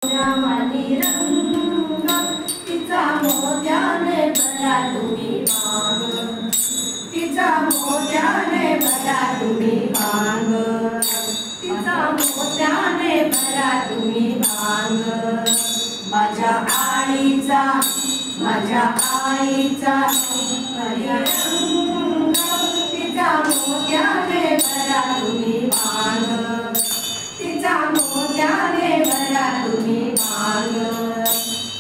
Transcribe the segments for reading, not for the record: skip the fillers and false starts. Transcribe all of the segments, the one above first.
मानी रंग तिचा मोत्याने भरा तुम्ही मांग, तिचा मोत्याने भरा तुम्ही मांग, तिचा मोत्याने भरा तुम्ही मांग। माझ्या आईचा रंग तिचा मोत्याने भरा तुम्ही मांग, तिचा मोत्याने भरा तुम्ही मांग।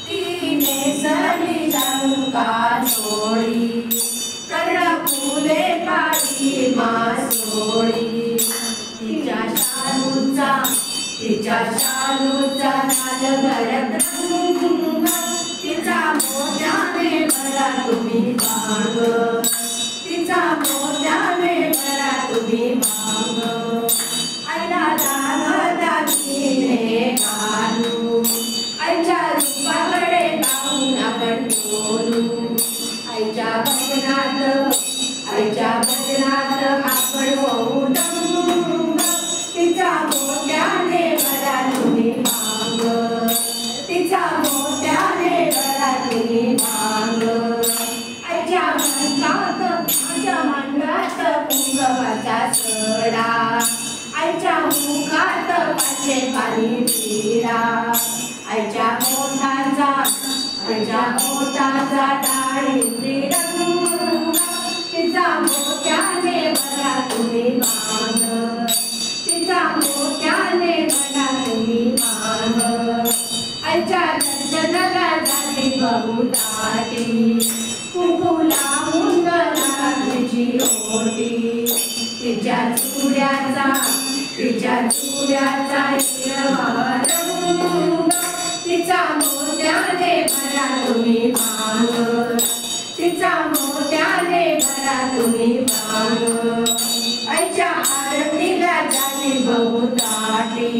तिने सली शंका सोडी कर्ण फुले काढी मासोळी, तिच्या शालूचा लाल भडक रंग तिचा मोत्याने भरा तुम्ही मांग, तिचा मोत्याने भरा तुम्ही मांग। आईला दागिने घालू आईच्या रूपाकडे पाहून आपण बोलू, आईच्या भजनात आपण होऊ दंग। तिचा मोत्याने भरा तुम्ही मांग, तिचा मोत्याने भरा तुम्ही मांग। आईच्या मंडपात कुंकवाचा सडा, आईच्या मुखात पाचे पाणी पिरा, आईच्या ओठाचा डाळिंबी रंग तिचा मोत्याने भरा तुम्ही मांग, तिचा मोत्याने भरा तुम्ही मांग। आईच्या दर्शनाला झाली बहुदाटी कुंकू लावून तुझी ओटी, तिच्या चुड्याचा हिरवा रंग तिचा मोत्याने भरा तुम्ही मांग, तिचा मोत्याने भरा तुम्ही मांग। आईच्या आरतीला झाली बहुदाटी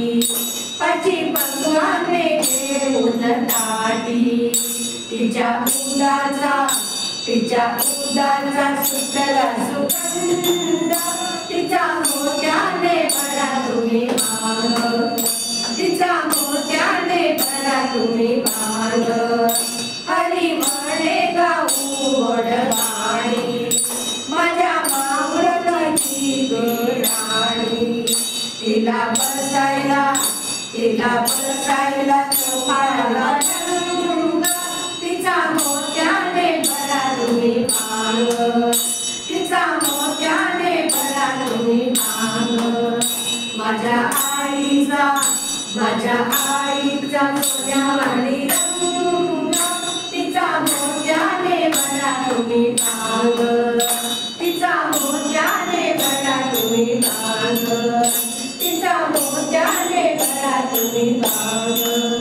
पाची पकवाने घेऊन ताटी, तिच्या उदाचा सुटला सुगंध तिचा मोत्याने भरा तुम्ही मांग, तिचा मोत्याने भरा तुम्ही मांग। हरी म्हणे गाऊ गोड गाणी माझ्या मावळ्याची राणी, तिला बसायला सोपायला रंग तिचा मोत्याने भरा तुम्ही मांग, तिचा मोत्याने भरा तुम्ही मांग। माझ्या आईचा सोन्यावाणी रंग तिचा मोत्याने भरा तुम्ही मांग, तिचा मोत्याने भरा तुम्ही मांग, तिचा मोत्याने भरा तुम्ही मांग।